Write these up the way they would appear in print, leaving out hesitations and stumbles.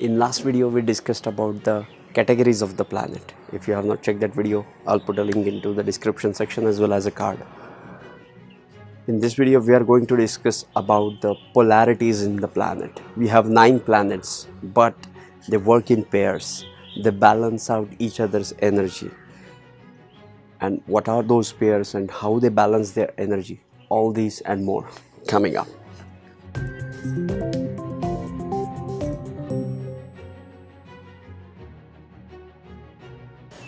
In last video we discussed about the categories of the planet. If you have not checked that video, I'll put a link into the description section as well as a card. In this video we are going to discuss about the polarities in the planet. We have 9 planets, but they work in pairs. They balance out each other's energy. And what are those pairs and how they balance their energy? All these and more coming up.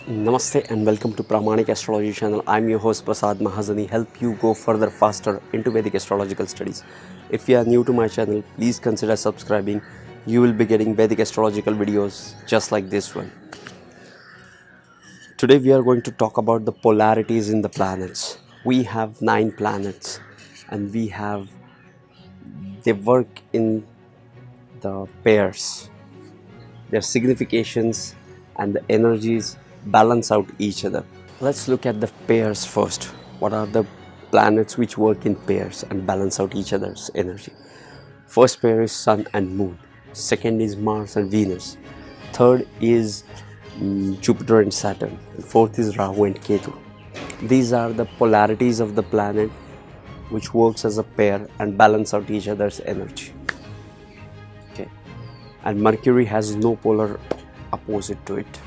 Namaste and welcome to Vedic Astrology channel. I'm your host Prasad Mahazani, help you go further faster into Vedic astrological studies. If you are new to my channel, please consider subscribing. You will be getting Vedic astrological videos just like this one. Today we are going to talk about the polarities in the planets. We have 9 planets and they work in the pairs. Their significations and the energies balance out each other. Let's look at the pairs first. What are the planets which work in pairs and balance out each other's energy? First pair is Sun and Moon. Second is Mars and Venus. Third is Jupiter and Saturn. And fourth is Rahu and Ketu. These are the polarities of the planet which works as a pair and balance out each other's energy. Okay. And Mercury has no polar opposite to it.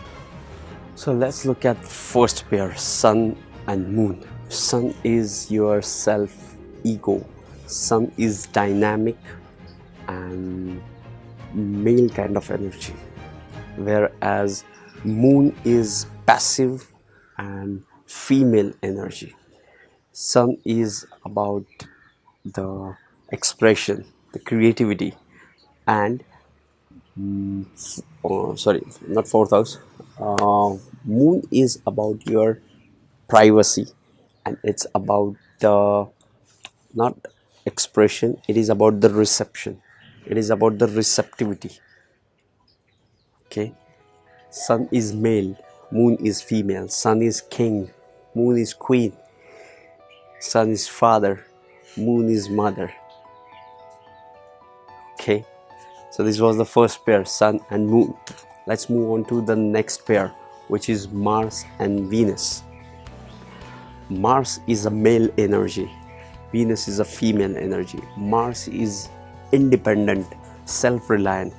So let's look at first pair, Sun and Moon. Sun is your self-ego. Sun is dynamic and male kind of energy, whereas Moon is passive and female energy. Sun is about the expression, the creativity, and not fourth house. Moon is about your privacy, and it's about the not expression, it is about the reception, it is about the receptivity. Okay, Sun is male, Moon is female. Sun is king, Moon is queen. Sun is father, Moon is mother. Okay, so this was the first pair, Sun and Moon. Let's move on to the next pair, which is Mars and Venus. Mars is a male energy, Venus is a female energy. Mars is independent, self-reliant.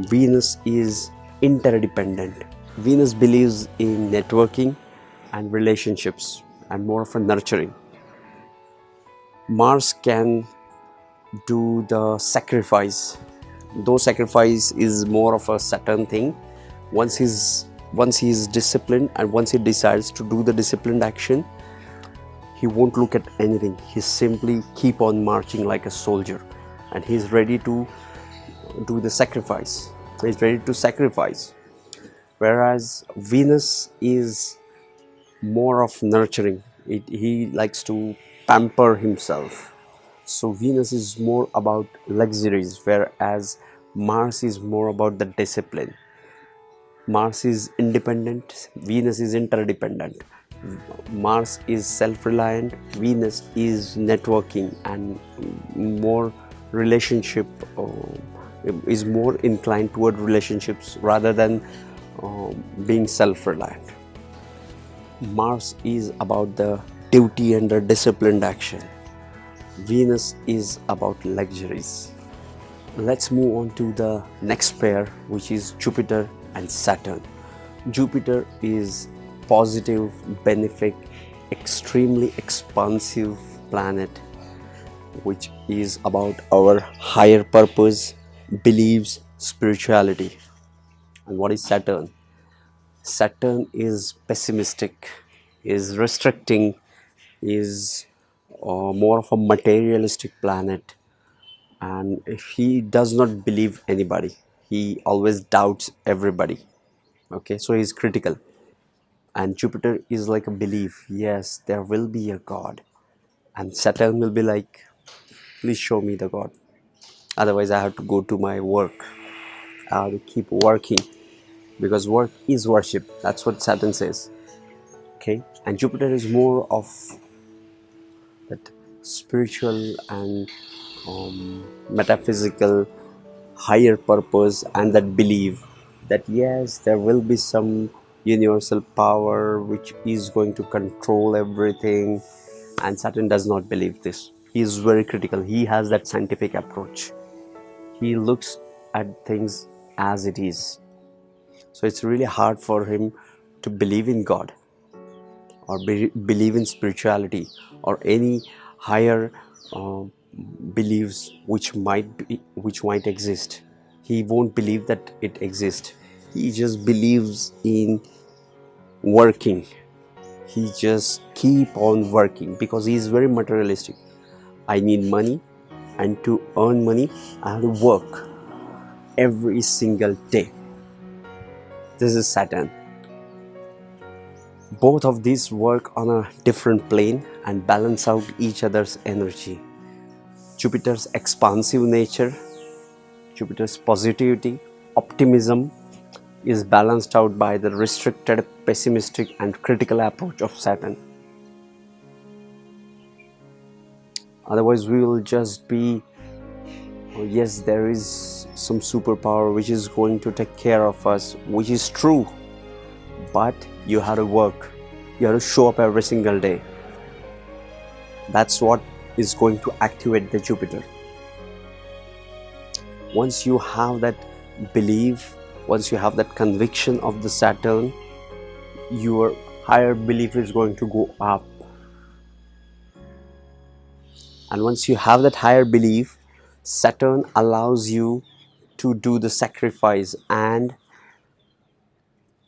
Venus is interdependent. Venus believes in networking and relationships and more of a nurturing. Mars can do the sacrifice, though sacrifice is more of a Saturn thing. Once he is disciplined and once he decides to do the disciplined action, he won't look at anything. He simply keep on marching like a soldier, and he's ready to do the sacrifice. He's ready to sacrifice. Whereas Venus is more of nurturing. He likes to pamper himself. So Venus is more about luxuries, whereas Mars is more about the discipline. Mars is independent, Venus is interdependent. Mars is self-reliant, Venus is networking and more relationship, is more inclined toward relationships rather than being self-reliant. Mars is about the duty and the disciplined action. Venus is about luxuries. Let's move on to the next pair, which is Jupiter and Saturn. Jupiter is positive, benefic, extremely expansive planet, which is about our higher purpose, beliefs, spirituality. And what is Saturn? Saturn is pessimistic, is restricting, is more of a materialistic planet, and he does not believe anybody. He always doubts everybody. Okay, so he's critical. And Jupiter is like a belief. Yes, there will be a God. And Saturn will be like, please show me the God. Otherwise, I have to go to my work. I have to keep working because work is worship. That's what Saturn says. Okay, and Jupiter is more of that spiritual and metaphysical higher purpose and that belief that yes, there will be some universal power which is going to control everything. And Saturn does not believe this. He is very critical. He has that scientific approach. He looks at things as it is. So it's really hard for him to believe in God or believe in spirituality or any higher beliefs which might exist. He won't believe that it exists. He just believes in working. He just keep on working because he is very materialistic. I need money, and to earn money I have to work every single day. This is Saturn. Both of these work on a different plane and balance out each other's energy. Jupiter's expansive nature, Jupiter's positivity, optimism is balanced out by the restricted, pessimistic and critical approach of Saturn. Otherwise we will just be, oh yes, there is some superpower which is going to take care of us, which is true, but you have to work, you have to show up every single day. That's what is going to activate the Jupiter. Once you have that belief, once you have that conviction of the Saturn, your higher belief is going to go up. And once you have that higher belief, Saturn allows you to do the sacrifice, and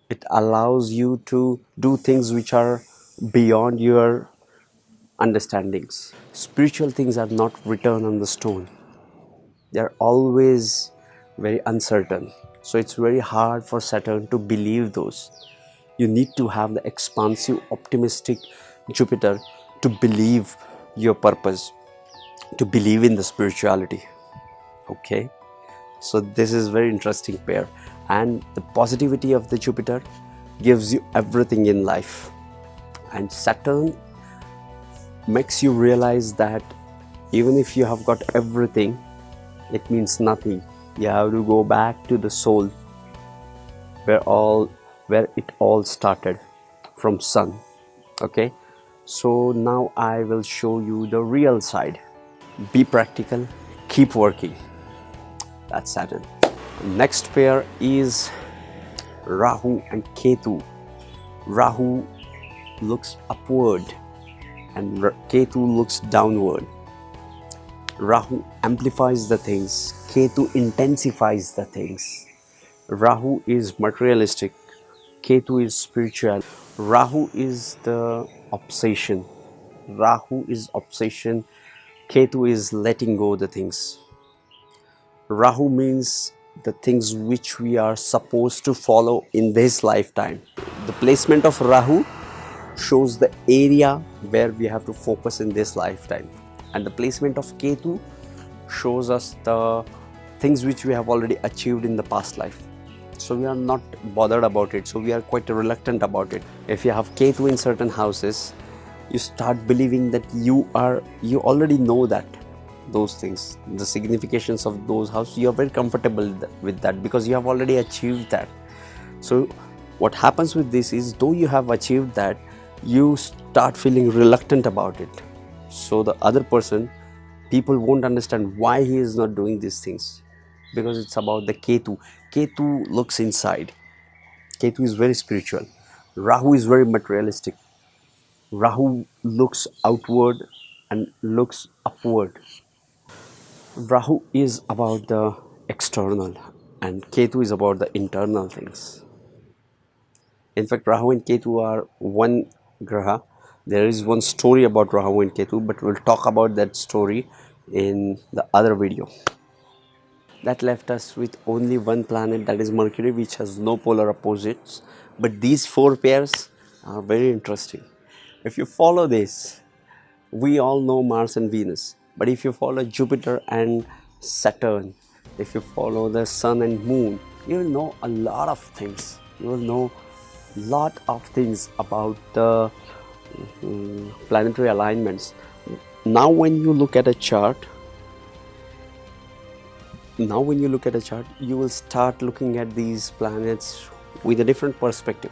it allows you to do things which are beyond your understandings. Spiritual things are not written on the stone. They are always very uncertain. So it's very hard for Saturn to believe those. You need to have the expansive, optimistic Jupiter to believe your purpose, to believe in the spirituality. Okay, so this is very interesting pair, and the positivity of the Jupiter gives you everything in life, and Saturn makes you realize that even if you have got everything, it means nothing. You have to go back to the soul, where it all started, from Sun. Okay, so now I will show you the real side. Be practical, keep working. That's Saturn. Next pair is Rahu and Ketu. Rahu looks upward and Ketu looks downward. Rahu amplifies the things, Ketu intensifies the things. Rahu is materialistic, Ketu is spiritual. Rahu is the obsession. Rahu is obsession, Ketu is letting go the things. Rahu means the things which we are supposed to follow in this lifetime. The placement of Rahu shows the area where we have to focus in this lifetime, and the placement of Ketu shows us the things which we have already achieved in the past life. So we are not bothered about it, so we are quite reluctant about it. If you have Ketu in certain houses, you start believing that you already know that those things, the significations of those houses, you are very comfortable with that because you have already achieved that. So what happens with this is, though you have achieved that, you start feeling reluctant about it. So the other person, people won't understand why he is not doing these things, because it's about the Ketu. Ketu looks inside. Ketu is very spiritual. Rahu is very materialistic. Rahu looks outward and looks upward. Rahu is about the external and Ketu is about the internal things. In fact, Rahu and Ketu are one graha. There is one story about Rahu and Ketu, but we'll talk about that story in the other video. That left us with only one planet, that is Mercury, which has no polar opposites. But these four pairs are very interesting. If you follow this, we all know Mars and Venus. But if you follow Jupiter and Saturn, if you follow the Sun and Moon, you will know a lot of things. You will know a lot of things about the planetary alignments. Now when you look at a chart, Now when you look at a chart, you will start looking at these planets with a different perspective.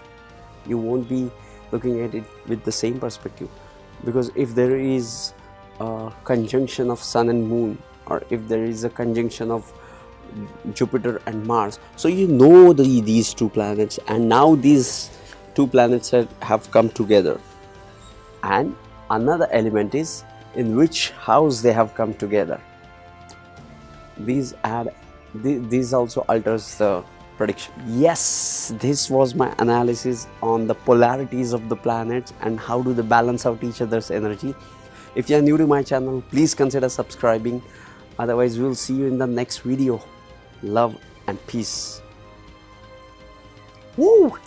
You won't be looking at it with the same perspective, because if there is a conjunction of Sun and Moon, or if there is a conjunction of Jupiter and Mars, so you know these two planets, and now these two planets have come together. And another element is in which house they have come together. These also alters the prediction. Yes, this was my analysis on the polarities of the planets and how do they balance out each other's energy. If you are new to my channel, please consider subscribing. Otherwise, we will see you in the next video. Love and peace. Woo!